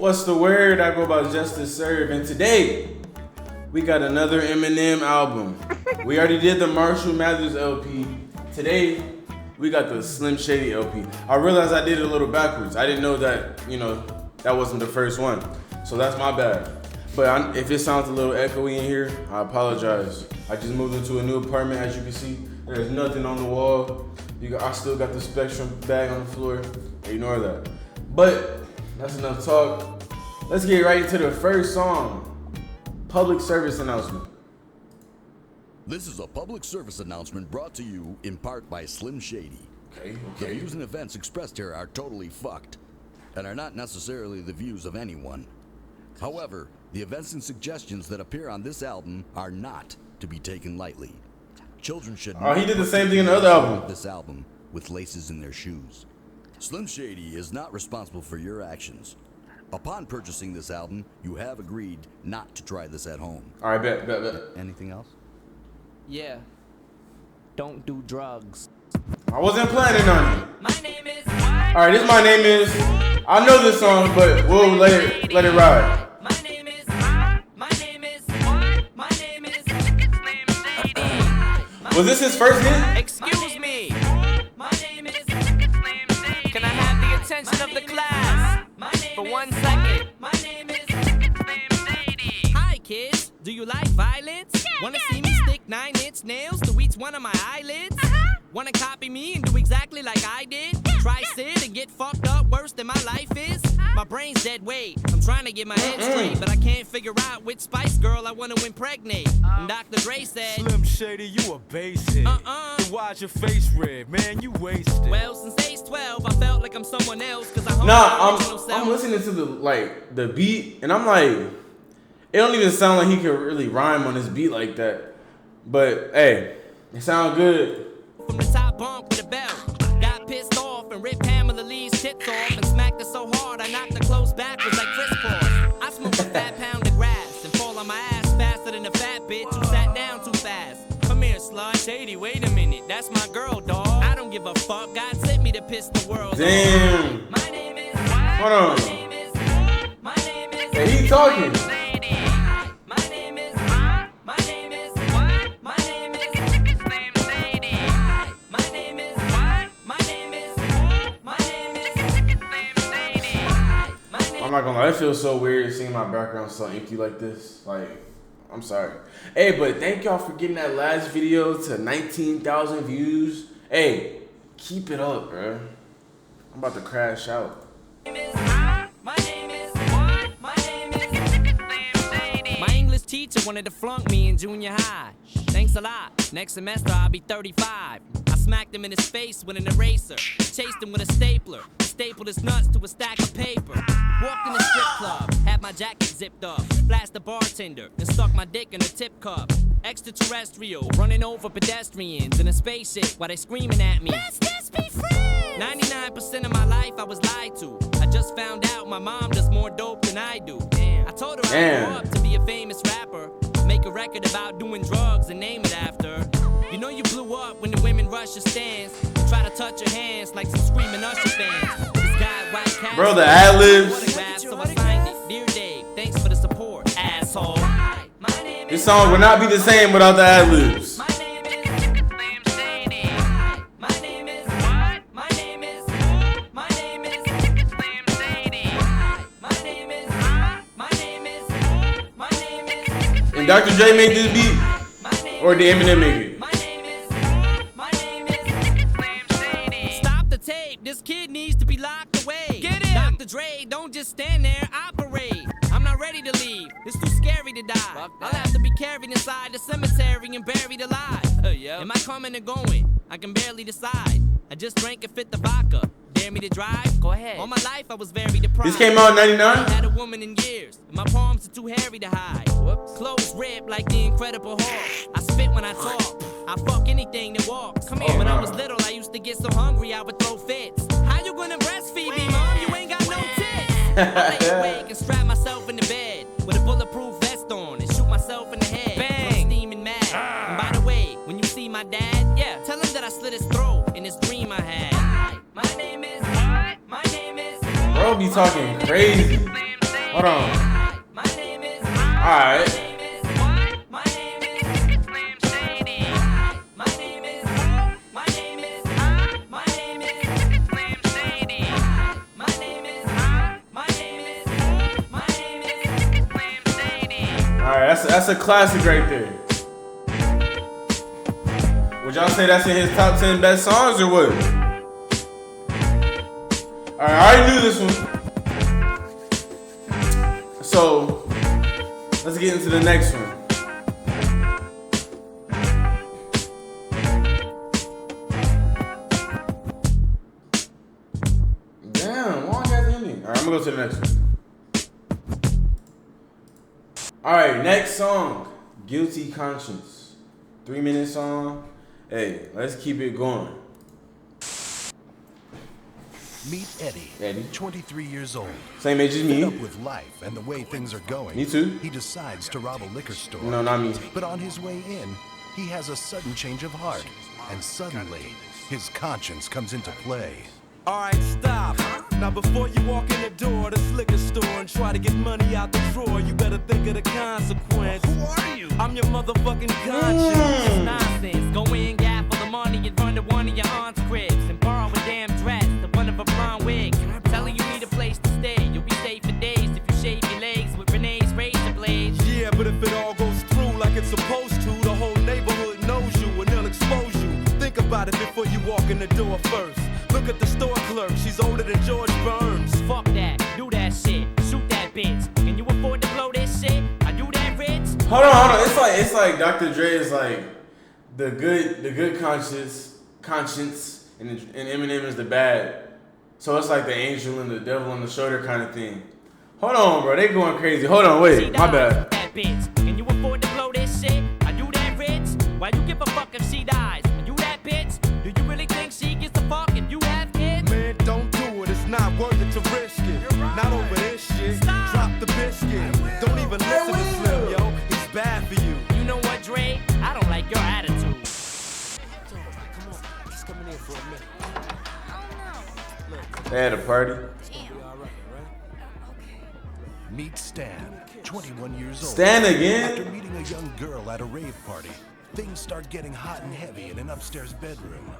What's the word? I go by Justice Serve, and today we got another Eminem album. We already did the Marshall Mathers LP. Today we got the Slim Shady LP. I realized I did it a little backwards. I didn't know that, that wasn't the first one. So that's my bad. But if it sounds a little echoey in here, I apologize. I just moved into a new apartment, as you can see. There's nothing on the wall. I still got the Spectrum bag on the floor. Ignore that. But that's enough talk. Let's get right into the first song. Public service announcement. This is a public service announcement brought to you in part by Slim Shady. Okay. The views and events expressed here are totally fucked and are not necessarily the views of anyone. However, the events and suggestions that appear on this album are not to be taken lightly. Children should not he did the same thing in the other album. This album with laces in their shoes. Slim Shady is not responsible for your actions. Upon purchasing this album, you have agreed not to try this at home. All right, bet. Anything else? Yeah. Don't do drugs. I wasn't planning on it. My name is. All right, this my name is. I know this song, but we'll let it ride. My name is. My name is. My name is. Was this his first hit? Excuse me. My name is. Can I have the attention of the class for 1 second? My name is. Hi, kids. Do you like violence? Wanna see me stick 9-inch nails to each one of my eyelids? Wanna copy me and do exactly like I did? Try sit and get fucked up worse than my life is? My brain's dead weight. I'm trying to get my head straight, but I can't figure out which Spice Girl I wanna impregnate. And Dr. Dre said, Slim Shady, you a basic. Then why's your face red, man? You wasted. Well, since age 12, I felt like I'm someone else, cause I hung my original self. I'm listening to the beat, and I'm like, it don't even sound like he could really rhyme on this beat like that. But hey, it sound good. From the top bunk with a belt, got pissed off and ripped Pamela Lee's tits off and smacked her so hard I knocked her clothes backwards like Chris Paul. I smoked a fat pound of grass and fall on my ass faster than a fat bitch who sat down too fast. Come here, slut. Shady, wait a minute, that's my girl, dog. I don't give a fuck. God sent me to piss the world off. Damn. My name is. Hold on. My name is. My name is. Hey, he talking. My name is. My name is. My name is. Slim Shady. My name is. My name is. My name is. Slim Shady. I'm not gonna lie, it feels so weird seeing my background so empty like this. Like, I'm sorry. Hey, but thank y'all for getting that last video to 19,000 views. Hey, keep it up, bro. I'm about to crash out. My name is. My name is. Slim Shady. My English teacher wanted to flunk me in junior high. Thanks a lot. Next semester I'll be 35. I smacked him in his face with an eraser. Chased him with a stapler. Stapled his nuts to a stack of paper. Walked in the strip club. Had my jacket zipped up. Flashed the bartender. And stuck my dick in a tip cup. Extraterrestrial. Running over pedestrians in a spaceship while they screaming at me. Let's just be friends. 99% of my life I was lied to. I just found out my mom does more dope than I do. I told her I grew up to be a famous rapper. Make a record about doing drugs and name it after. You know you blew up when the women rush your stands. Try to touch your hands like some screaming Usher fans. This guy white cat. Bro, the ad-libs. So I signed it. Dear Dave, thanks for the support, asshole. This song would not be the same without the ad-libs. My name is Slim Shady. My name is. My name is. My name is Slim Shady. My name is. My name is. My name is. And Dr. Dre made this beat, or did Eminem make it? My name is. My name is Slim Shady. Stop the tape. This kid needs to be locked away. Get him. Dr. Dre, don't just stand there. Operate. I'm not ready to leave. It's too scary to die. I'll have to be carried inside the cemetery and buried alive. Am I coming or going? I can barely decide. I just drank a fifth of vodka. Dare me to drive? Go ahead. All my life I was very deprived. This came out in I 99? had a woman in years. And my palms are too hairy to hide. Whoops. Clothes ripped like the Incredible Hulk. I spit when I talk. I fuck anything that walks. Come here. When I was little, I used to get so hungry I would throw fits. How you gonna breastfeed me, mom? You ain't got no tits. I lay awake and strap myself in the bed with a bulletproof vest on and shoot myself in the head. Bang. I'm steaming mad. And by the way, when you see my dad, tell him that I slit his throat in this dream I had. My name is. My name is. Bro be talking crazy. Hold on. My name is. Alright. My name is Slim Shady. My name is. My name is. My name is Slim Shady. My name is. My name is. My name is Slim Shady. Alright, that's a classic right there. Would y'all say that's in his top 10 best songs or what? Alright, I already knew this one. So, let's get into the next one. Damn, long ass ending. Alright, I'm gonna go to the next one. Alright, next song. Guilty Conscience. 3-minute song. Hey, let's keep it going. Meet Eddie. Eddie. 23 years old. Same age as Fed me. up with life and the way things are going. Me too. He decides to rob a liquor store. No, not me. But on his way in, he has a sudden change of heart. And suddenly, his conscience comes into play. Alright, stop. Now before you walk in the door of this liquor store and try to get money out the drawer, you better think of the consequence. Who are you? I'm your motherfucking conscience. Nonsense. Go in, gap for the money and run to one of your aunt's cribs and borrow a damn dress, the one of a brown wig. Telling you need a place to stay. You'll be safe for days if you shave your legs with Renee's razor blades. Yeah, but if it all goes through like it's supposed to, the whole neighborhood knows you and they'll expose you. Think about it before you walk in the door first. Look at the store clerk, she's older than George Burns. Fuck that, do that shit, shoot that bitch. Can you afford to blow this shit? Are you that rich? Hold on. It's like Dr. Dre is like the good conscience, and Eminem is the bad. So it's like the angel and the devil on the shoulder kind of thing. Hold on, bro. They going crazy. Hold on, wait. My bad. That bitch. Can you afford to blow this shit? Are you that rich? Why you give a fuck if she dies? Are you that bitch? Do you really think she gives a fuck if you have kids? Man, don't do it, it's not worth it to risk it. Not over this shit. Stop. Drop the biscuit. Don't even listen to Slim, yo. He's bad for you. You know what, Dre? I don't like your attitude. Come on, he's coming in for a minute. They had a party. Meet Stan, 21 years old. Stan again? After meeting a young girl at a rave party, things start getting hot and heavy in an upstairs bedroom.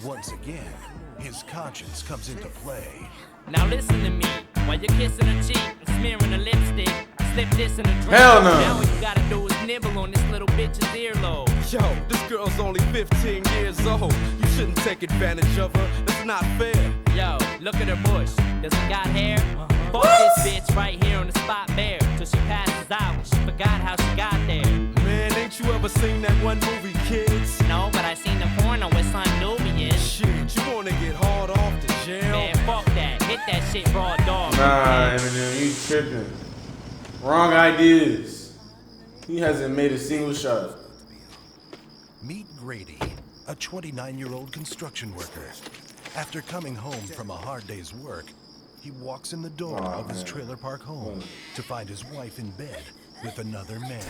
Once again, his conscience comes into play. Now listen to me. While you're kissing her cheek and smearing her lipstick, slip this in a drink. Hell no. Now all you gotta do is nibble on this little bitch's earlobe. Yo, this girl's only 15 years old. You shouldn't take advantage of her. That's not fair. Yo, look at her bush. Does it got hair? Fuck this bitch right here on the spot bare till she passes out. She forgot how she got there. Man, ain't you ever seen that one movie, Kids? No, but I seen the porno with Son Nubian. Shit, you wanna get hard off to jail? Man, fuck that. Hit that shit raw dog. Nah, Eminem, you tripping. Wrong ideas. He hasn't made a single shot. Meet Grady, a 29-year-old construction worker. After coming home from a hard day's work, he walks in the door of his trailer park home to find his wife in bed with another man.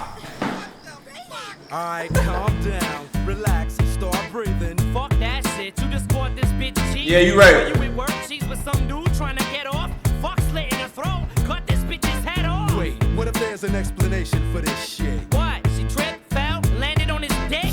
Alright, calm down, relax, and start breathing. Fuck that shit. You just caught this bitch cheating. Yeah, you right. While you at work, she's with some dude trying to get off. Fuck slitting her throat. Cut this bitch's head off. Wait, what if there's an explanation for this shit? What? She tripped, fell, landed on his dick?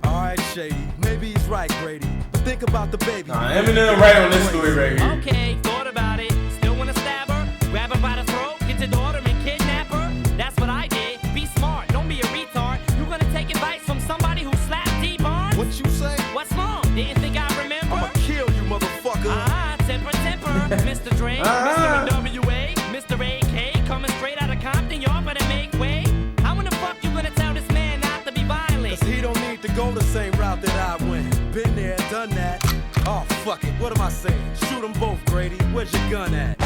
Alright, Shady, maybe he's right, Grady. But think about the baby. Nah, Eminem right on this story right here. Okay, thought about it. Still wanna stab her? Grab her by the throat, get your daughter and kidnap her? That's what I did. Be smart, don't be a retard. You gonna take advice from somebody who slapped D-Barnes? What you say? What's wrong? Didn't think I remember? I'ma kill you, motherfucker. Temper. Mr. Dre, Mr. NWA, Mr. AK, coming straight out of Compton, y'all better make way. How in the fuck you gonna tell this man not to be violent? Cause he don't need to go the same route that I went. Been there, done that. Oh, fuck it. What am I saying? Shoot them both, Grady. Where's your gun at?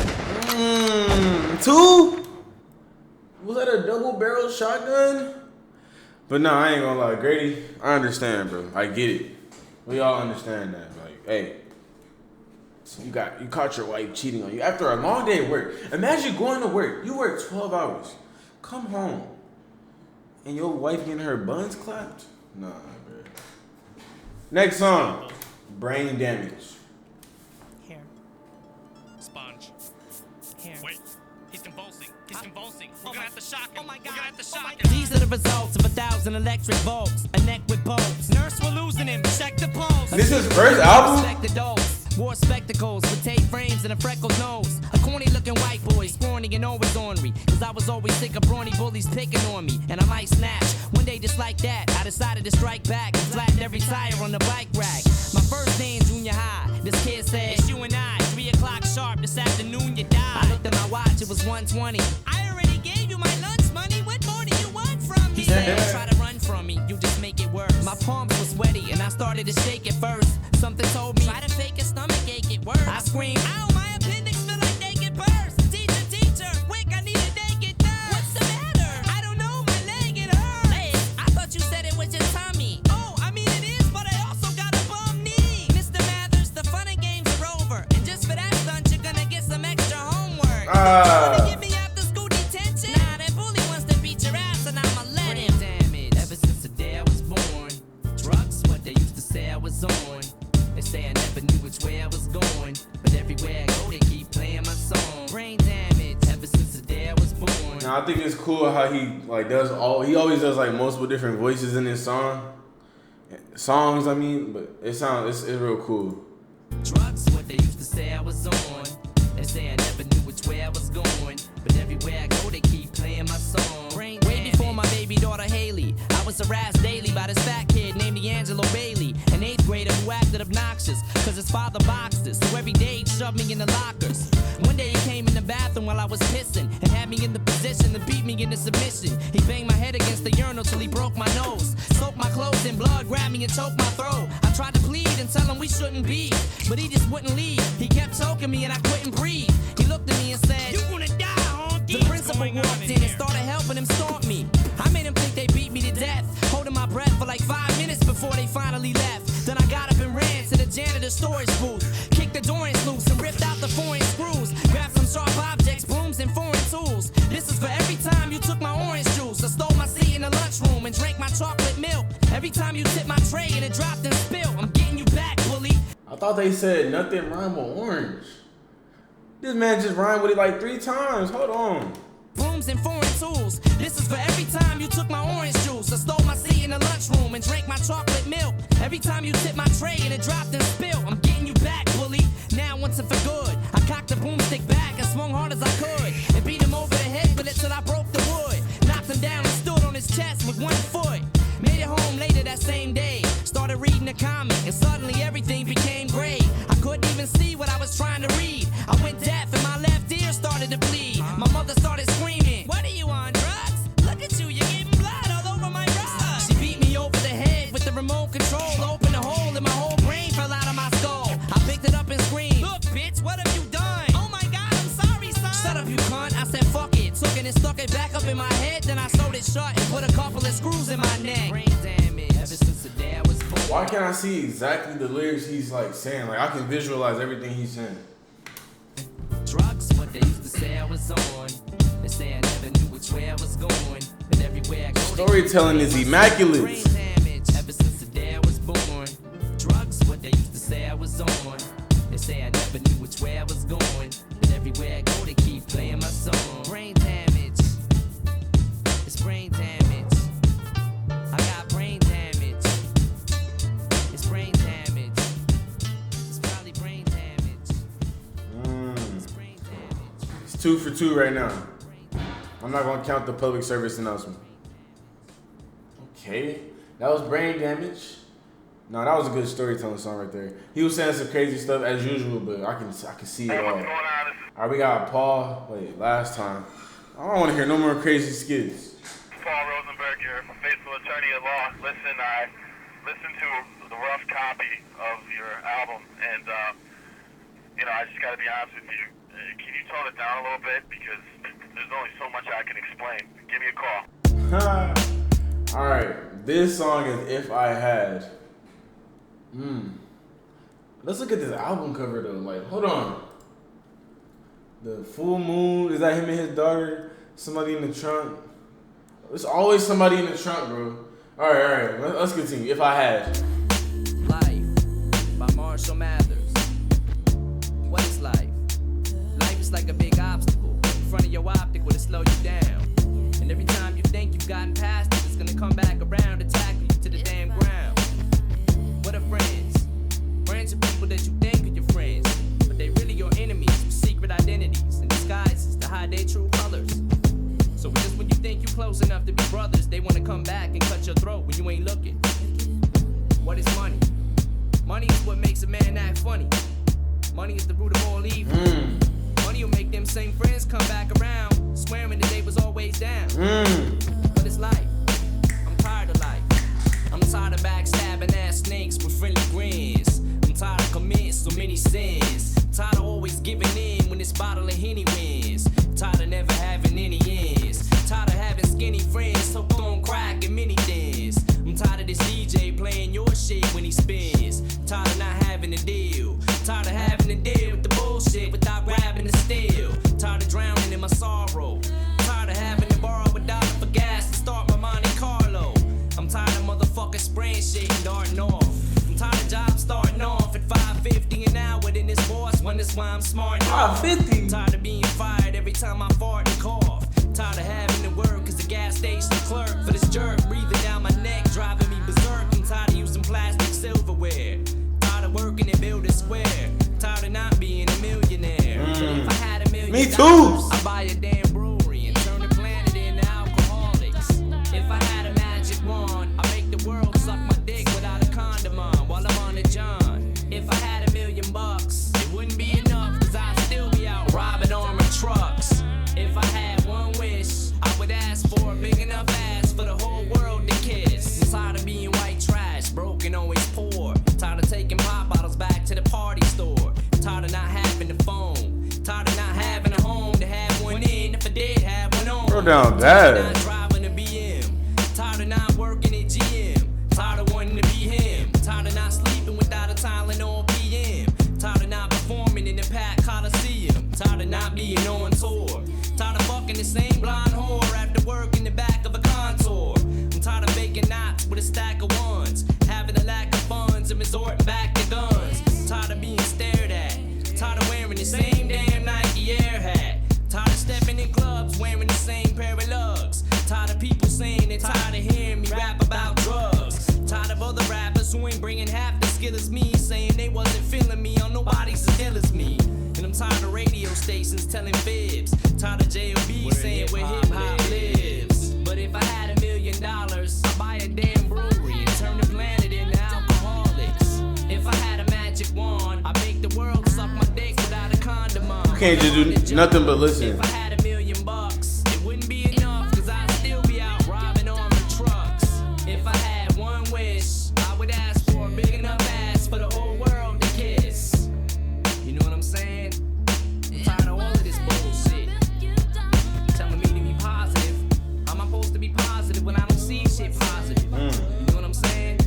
Two? Was that a double barrel shotgun? But no, I ain't gonna lie. Grady, I understand, bro. I get it. We all understand that. Like, hey, you caught your wife cheating on you after a long day of work. Imagine going to work. You work 12 hours. Come home. And your wife getting her buns clapped? Nah, bro. Next song. Brain Damage. Here. Sponge. Here. Wait, he's convulsing. He's convulsing. We're gonna have to shock him. Oh my God. We're gonna have to shock him. These are the results of 1,000 electric volts. A neck with bolts. Nurse, we're losing him. Check the pulse. This is his first album? Respect the dose. Wore spectacles with tape frames and a freckled nose. A corny looking white boy, scrawny and always ornery. Cause I was always sick of brawny bullies picking on me. And I might snatch. One day just like that, I decided to strike back and flattened every tire on the bike rack. My first day in junior high, this kid said, it's you and I, 3 o'clock sharp this afternoon you die. I looked at my watch, it was 1:20. I already gave you my lunch money, what more do you want from me? He said, try to run from me, you just make it worse. My palms was sweaty and I started to shake it first. Something told me, try to fake a stomach ache, it works. I screamed, ow, my appendix feel like they get burst. Teacher, quick, I need a naked thirst. What's the matter? I don't know, my leg, it hurts. Leg? I thought you said it was your tummy. Oh, I mean it is, but I also got a bum knee. Mr. Mathers, the fun and games are over. And just for that stunt, you're gonna get some extra homework. Give me after school detention. Nah, that bully wants to beat your ass and I'ma let him. Damage. Ever since the day I was born, drugs, what they used to say I was on. They say I never knew which way I was going, but everywhere I go they keep playing my song. Brain damage ever since the day I was born. Now I think it's cool how he like does he always does like multiple different voices in his songs. I mean, but it's real cool. Drugs, what they used to say I was on. They say I never knew which way I was going, but everywhere I go they keep playing my song. Way before my baby daughter Haley, I was harassed daily by this fat kid named D'Angelo Bailey, an 8th grader who acted obnoxious, cause his father boxed us, so every day he'd shove me in the lockers. One day he came in the bathroom while I was pissing, and had me in the position to beat me into submission. He banged my head against the urinal till he broke my nose, soaked my clothes in blood, grabbed me and choked my throat. I tried to plead and tell him we shouldn't be, but he just wouldn't leave. He kept choking me and I couldn't breathe. He looked at me and said, you gonna die, honky. The principal walked in and started helping him stomp me. I made him think they beat me to death, holding my breath for like 5 minutes before they finally left. Then I got up and ran to the janitor's storage booth, kicked the door in loose and ripped out the foreign screws, grabbed some sharp objects, brooms and foreign tools. This is for every time you took my orange juice, or stole my seat in the lunchroom and drank my chocolate milk. Every time you tipped my tray and it dropped and spilled, I'm getting you back, bully. I thought they said nothing rhymed with orange. This man just rhymed with it like 3 times. Hold on. Brooms and foreign tools. This is for every time you took my orange juice, or stole my seat in the lunchroom and drank my chocolate milk. Every time you tipped my tray and it dropped and spilled, I'm getting you back, bully. Now once and for good, I cocked the boomstick back and swung hard as I could, and beat him over the head with it till I broke the wood. Knocked him down and stood on his chest with 1 foot. Made it home later that same day. Started reading a comic and suddenly everything became gray. I couldn't even see what I was trying to read. I went deaf and my left ear started to bleed. My mother started screaming, what are you on, drugs? Look at you, you're getting blood all over my rug. She beat me over the head with the remote control, opened a hole and my whole brain fell out of my skull. I picked it up and screamed, look bitch, what have you done? Oh my God, I'm sorry son. Shut up you cunt, I said fuck it. Took it and stuck it back up in my head, then I sewed it shut and put a couple of screws in my neck. Brain damage ever since the day I was born. Why can't I see exactly the lyrics he's like saying? Like I can visualize everything he's saying. Drugs, what they used to say I was on. They say I never knew which way I was going, but everywhere I go, Storytelling is immaculate. brain damage ever since the day I was born. Drugs, what they used to say I was on. They say I never knew which way I was going, but everywhere I go they keep playing my song. Brain damage, it's brain damage. I got brain damage. It's brain damage. It's probably brain damage. It's brain damage. It's 2 for 2 right now. I'm not gonna count the public service announcement. Okay, that was brain damage. No, that was a good storytelling song right there. He was saying some crazy stuff as usual, but I can see it all. All right, we got Paul. Wait, last time. I don't want to hear no more crazy skits. Paul Rosenberg, your faithful attorney at law. Listen, I listened to the rough copy of your album, and I just got to be honest with you. Can you tone it down a little bit, because there's only so much I can explain. Give me a call. All right, this song is "If I Had." Let's look at this album cover though. Like, hold on. The full moon, is that him and his daughter? Somebody in the trunk. There's always somebody in the trunk, bro. All right. Let's continue. If I Had. Life by Marshall Mathers. What is life? Life is like a big obstacle. front of your optic will slow you down. And every time you think you've gotten past it, it's gonna come back around and tackle you to the damn ground. What are friends? Friends are people that you think are your friends, but they really your enemies with secret identities and disguises to hide their true colors. So just when you think you're close enough to be brothers, they wanna come back and cut your throat when you ain't looking. What is money? Money is what makes a man act funny. Money is the root of all evil. Money will make them same friends come back around, swearing that they was always down. But it's life. I'm tired of life. I'm tired of backstabbing ass snakes with friendly grins. I'm tired of committing so many sins. Tired of always giving in when this bottle of Henny wins. Tired of never having any ends. Tired of having skinny friends hooked on crack and mini thins. I'm tired of this DJ playing your shit when he spins. Tired of not having a deal. Tired of having to deal with the bullshit without grabbing the steel. Tired of drowning in my sorrow. Tired of having to borrow a dollar for gas to start my Monte Carlo. I'm tired of motherfuckers spraying shit and darting off. I'm tired of jobs starting off at $5.50 an hour. Then this boss wonders why I'm smart enough. $5.50. Tired of being fired every time I fart and cough. Tired of having to work as a gas station clerk for this jerk breathing down my neck, driving me berserk. I'm tired of using plastic silverware. Tired of working and building square. Tired of not being a millionaire. If I had $1 million, Me too. I'd buy a damn brewery and turn the planet into alcoholics. If I had a magic wand, I'd make the world suck my dick without a condom on while I'm on the john. If I had $1 million, it wouldn't be enough, cause I'd still be out robbing armored trucks. If I had one wish, I would ask for a big enough ass for the whole world to kiss. I'm tired of being white trash, broke and always poor. Tired of taking pop bottles back to the party store. Tired of not having a phone. Tired of not having a home to have one in if I did have one on. Throw down Tired of bad. not driving a BM. Tired of not working at GM. Tired of wanting to be him. Tired of not sleeping without a Tylenol PM. Tired of not performing in the Pack Coliseum. Tired of not being on tour. Tired of fucking the same blonde whore after work in the back of a contour. I'm tired of faking knots with a stack of ones. Having a lack of funds and resorting back to guns. Tired of being stared at. Tired of wearing the same damn Nike Air hat. Tired of stepping in clubs wearing the same pair of lugs. Tired of people saying they're tired of hearing me rap about drugs. Tired of other rappers who ain't bringing half the skill as me, saying they wasn't feeling me on nobody's as ill as me. And I'm tired of radio stations telling fibs. Tired of J.O.B. saying where hip-hop lives. But if I had $1 million, I'd buy a damn brewery and turn the planet into alcoholics. If I had a magic wand, I'd make the world suck my dick without a condom on. You can't just do nothing but listen. If I had $1 million, it wouldn't be enough, cause I'd still be out robbing armored trucks. If I had one wish, I would ask for a big enough ass for the whole world to kiss. You know what I'm saying? I'm tired of all of this bullshit. Telling me to be positive. How am I supposed to be positive when I don't see shit positive? You know what I'm saying?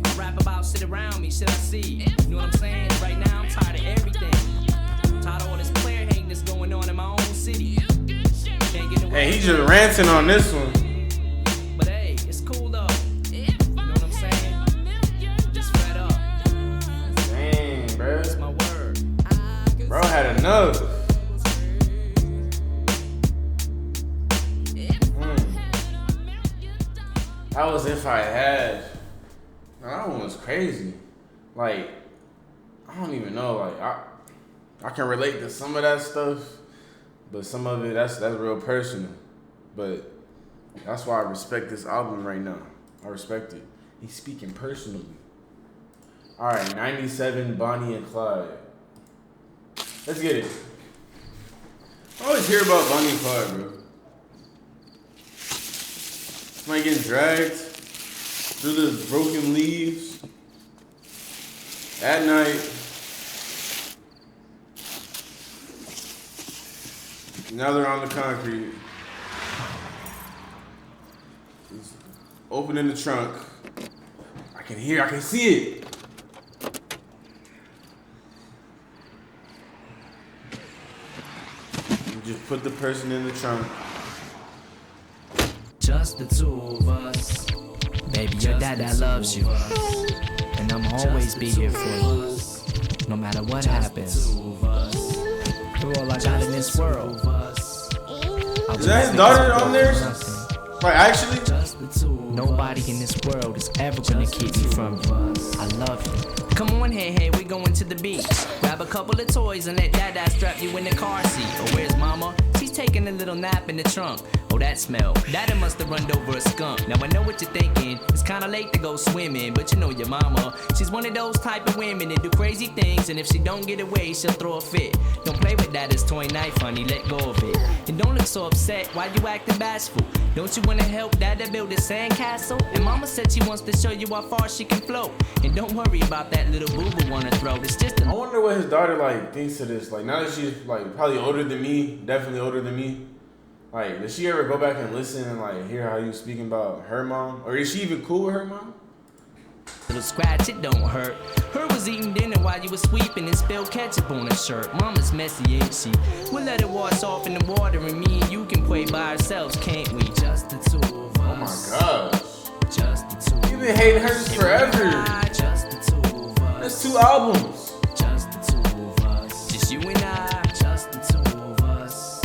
I rap about shit around me, shit I see. You know what I'm saying? Right now I'm tired of everything. Tired of all this player hating that's going on in my own city. Can't get away. Hey, he's just ranting on this one. But hey, it's cool though. You know what I'm saying? Just fed up. Dang, bro. That's my word. Bro had enough. That was If I Had. That one was crazy. Like, I don't even know. Like, I can relate to some of that stuff, but some of it that's real personal. But that's why I respect this album right now. I respect it. He's speaking personally. All right, 97, Bonnie and Clyde. Let's get it. I always hear about Bonnie and Clyde, bro. Somebody getting dragged through the broken leaves at night. Now they're on the concrete. He's opening the trunk. I can see it. You just put the person in the trunk. Just the two of us. Baby, your dad that loves you. And I'm always be here for you. No matter what happens. You're all I got in this world. Is that his daughter on there? Like, actually? Nobody in this world is ever gonna keep me from you. I love you. Come on, hey, we going to the beach. Grab a couple of toys and let Dada strap you in the car seat. Oh, where's Mama? She's taking a little nap in the trunk. Oh, that smell. Dada must have run over a skunk. Now I know what you're thinking. It's kinda late to go swimming, but you know your mama. She's one of those type of women that do crazy things, and if she don't get away, she'll throw a fit. Don't play with Dada's toy knife, honey. Let go of it. And don't look so upset. Why you acting bashful? Don't you wanna help Dada build a sandcastle? And Mama said she wants to show you how far she can float. And don't worry about that little boo-boo on her throat. It's just a... I wonder what his daughter like thinks of this. Like, now that she's like probably older than me, definitely older than me. Like, does she ever go back and listen and like hear how you speaking about her mom? Or is she even cool with her mom? little scratch, it don't hurt. Her was eating dinner while you was sweeping and spilled ketchup on her shirt. Mama's messy, ain't she? We'll let her wash off in the water and me and you can play by ourselves, can't we? Just the two of us. Oh my gosh. Just the two. You've been hating hers forever. Just the two of us. That's 2 albums. Just the two of us. Just you and I. Just the two of us.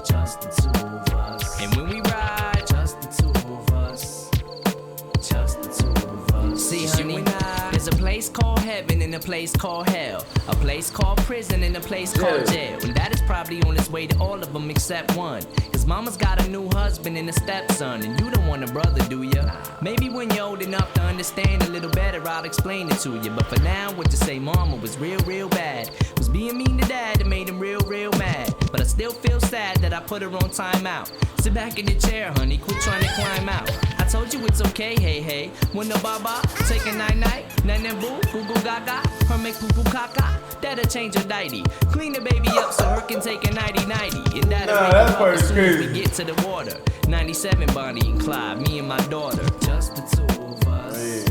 Just the two of us. And when we ride, just the two of us. Just the two of us. See, honey, there's a place called heaven and a place called hell. A place called prison and a place called jail. And that is probably on its way to all of them except one. Cause mama's got a new husband and a stepson. And you don't want a brother, do ya? Maybe when you're old enough to understand a little better, I'll explain it to you. But for now, what you say mama was real bad. Was being mean to dad that made him real mad. But I still feel sad that I put her on timeout. Sit back in the chair, honey, quit trying to climb out. I told you it's okay, hey. When the baba, take a night, nana boo, goo goo gaga, her make poo poo caca. That'll change her nighty. Clean the baby up so her can take a nighty. And that'll make that her part up is as soon as crazy. we get to the water. 97 Bonnie and Clyde, me and my daughter. Just the two of us. Hey.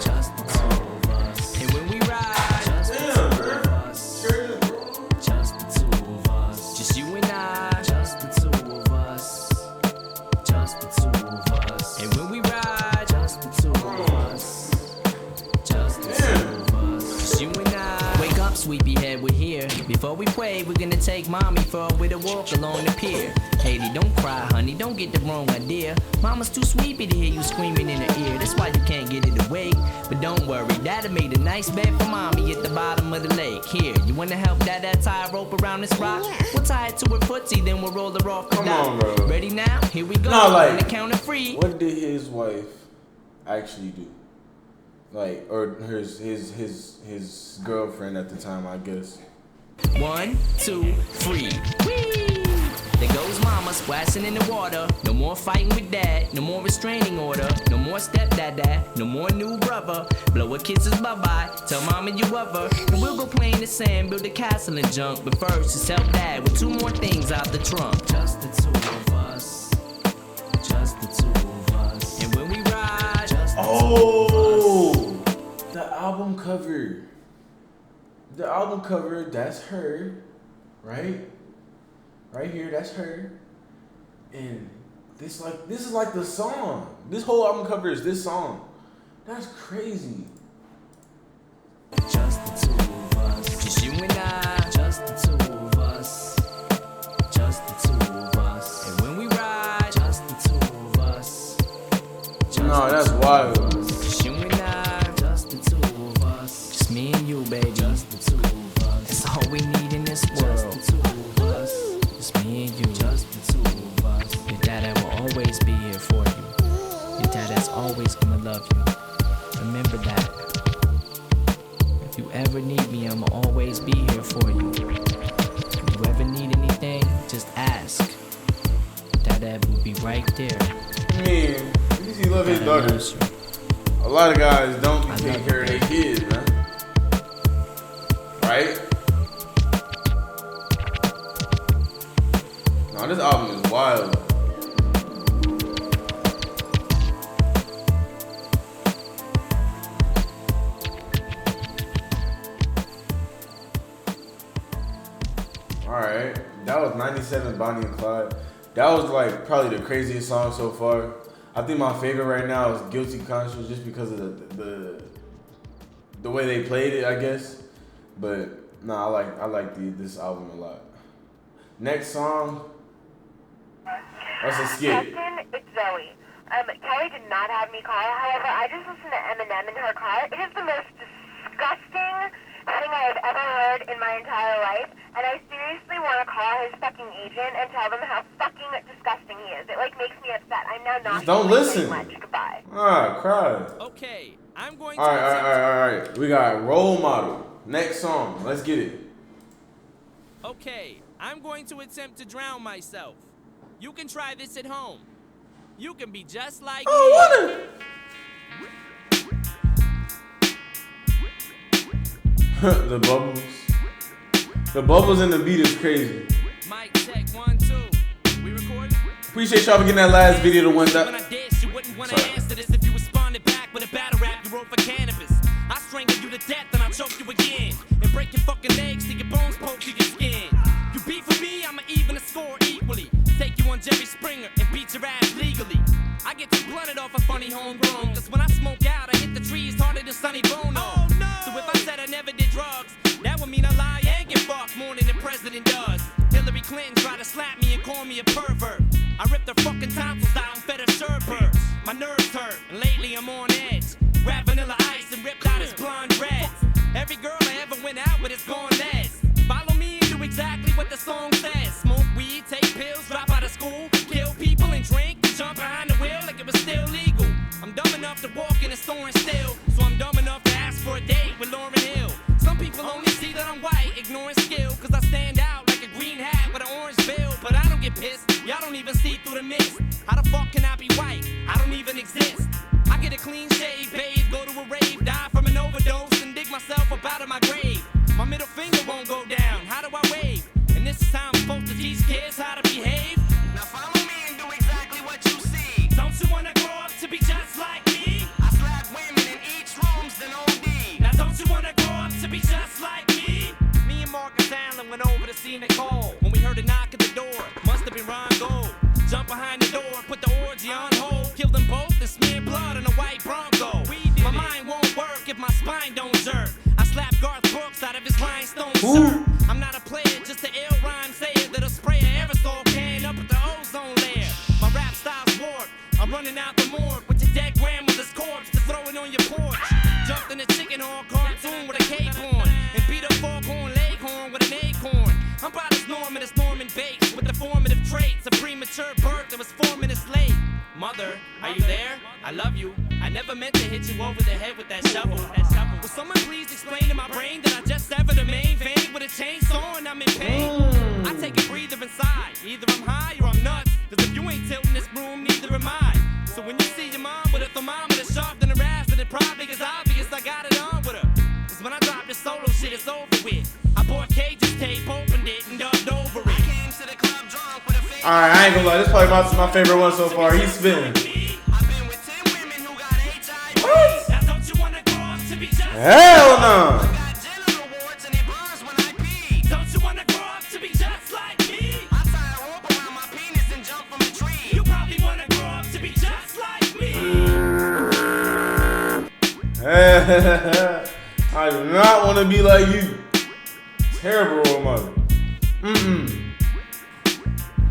Just the two of us. And when we ride, just the two of us. Just the two of us. Just you and I. Just the two of us. Just the two of us. And when we ride, just the two of us. Just the two of us. Just you and I. Wake up, sleepyhead, we're here. Before we pray, we're gonna take mommy for a little walk along the pier. Haley, don't cry, honey, don't get the wrong idea. Mama's too sleepy to hear you screaming in her ear. That's why you can't get it awake. But don't worry, Dada made a nice bed for mommy at the bottom of the lake. Here, you wanna help Dada tie a rope around this rock? We'll tie it to her footsie, then we'll roll her off the Come dock. on, bro. Ready now? Here we go. No, like, on the count of 3. What did his wife actually do? Like, or his girlfriend at the time, I guess. 1, 2, 3. Whee! There goes mama splashing in the water. No more fighting with dad. No more restraining order. No more stepdad. No more new brother. Blow her kisses bye-bye. Tell mama you love her. And we'll go play in the sand, build a castle and junk. But first, just help dad with 2 more things out the trunk. Just the two of us. Just the two of us. And when we ride, just the Oh, the album cover. The album cover, that's her, right? Right here, that's her. And this is like the song. This whole album cover is this song. That's crazy. Just the two of us. Just you and I. Just the two of us. Just the two of us. And when we ride, just the two of us. No, that's wild. Just you and I. Just the two of us. Just me and you, baby. Just the two of us. That's all we need in this world. Just the two of us. Just me and you. Just the two of us. Your dada will always be here for you. Your dada's always gonna love you. Remember that. If you ever need me, I'ma always be here for you. If you ever need anything, just ask. Dada will be right there. I mean, at least he love his Dada daughter. loves you. A lot of guys don't I be taking love care of you, their kids, man. Right? No, this album is wild. Alright, that was 97 Bonnie and Clyde. That was like probably the craziest song so far. I think my favorite right now is Guilty Conscience just because of the way they played it, I guess. But no, I like this album a lot. Next song, That's a skit. Justin, it's Zoe. Kelly did not have me call. However, I just listened to Eminem in her car. It is the most disgusting thing I have ever heard in my entire life. And I seriously want to call his fucking agent and tell them how fucking disgusting he is. It, like, makes me upset. I'm now not... Just don't listen. Much. Goodbye. Ah, cry. Okay, I'm going to... All right. We got Role Model. Next song. Let's get it. Okay, I'm going to attempt to drown myself. You can try this at home. You can be just like me. The bubbles. The bubbles in the beat is crazy. Mic check 1, 2. We recording? Appreciate y'all for getting that last video to 1,000. When I dish, you wouldn't want to answer this if you responded back with a battle rap you wrote for cannabis. I strangle you to death and I choke you again. And break your fucking legs till your bones poke through your skin. You beat for me, I'ma even the score equally. Take you on Jerry Springer and beat your ass legally. I get too blunted off a funny homegrown. Cause when I smoke out, I hit the trees harder than Sonny Bono. Oh, no. So if I said I never did drugs, that would mean I lie and get fucked more than the president does. Hillary Clinton tried to slap me and call me a pervert. I ripped her fucking tonsils out and fed her sherbet. My nerves hurt, and lately I'm on edge. Grab Vanilla Ice and ripped out his blonde reds. Every girl I ever went out with is gone less. Follow me and do exactly what the song says. Smoke weed, take pills, drop out of school, kill people and drink, jump behind the wheel like it was still legal. I'm dumb enough to walk in a store and steal, so I'm dumb enough to ask for a date with Lauryn Hill. Some people only see that I'm white, ignoring skill, cause I stand out like a green hat with an orange bill. But I don't get pissed, y'all don't even see through the mist. How the fuck can I be white? I don't even exist. I get a clean shave, bathe, go to a rave, die from an overdose, and dig myself up out of my grave. My middle finger won't go down, how do I wave? And this is how I'm supposed to teach kids how to behave. Now follow me and do exactly what you see. Don't you wanna grow up to be just like me? I slap women in each room's an OD. Now don't you wanna grow up to be just like me? Me and Marcus Allen went over to see Nicole. When we heard a knock at the door, must have been Ron Gold. Jump behind the door, put the orgy on hold. Kill them both and smear blood on a white Bronco. My mind won't work if my spine don't jerk. I slap Garth Brooks out of his rhinestone shirt. I'm not a player, just an ill rhyme sayer that'll spray an aerosol can up at the ozone layer. My rap style's warped. I'm running out the morgue with your dead grandmother's corpse to throw it on your porch. Jumped in a chicken horn cartoon with a cape on and beat up foghorn leghorn with an acorn. I'm about as Norman as Norman Bates with the formative traits. A premature birth that was 4 minutes late. Mother, are you there? I love you. I never meant to hit you over the head with that shovel. Will someone please explain to my brain that I just severed the main vein with a chainsaw and I'm in pain? I take a breather inside. Either I'm high or I'm nuts. Cause if you ain't tilting this room, neither am I. So when you see your mom with a thermometer sharp in her ass, then it probably is obvious I got it on with her. Cause when I drop this solo shit, it's over with. I bought Cage's tape, opened it, and dubbed over it. I came to the club drunk with a face. Alright, I ain't gonna lie. This is probably my favorite one so far. He's spinning. What? Now don't you wanna grow up to be just Hell no. Don't you wanna grow up to be just like me? I tie a rope around my penis and jump from a tree. You probably wanna grow up to be just like me. I do not want to be like you. Terrible role model.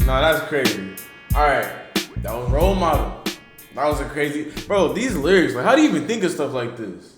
Nah, that's crazy. Alright, that was role model. That was a crazy... Bro, these lyrics, like, how do you even think of stuff like this?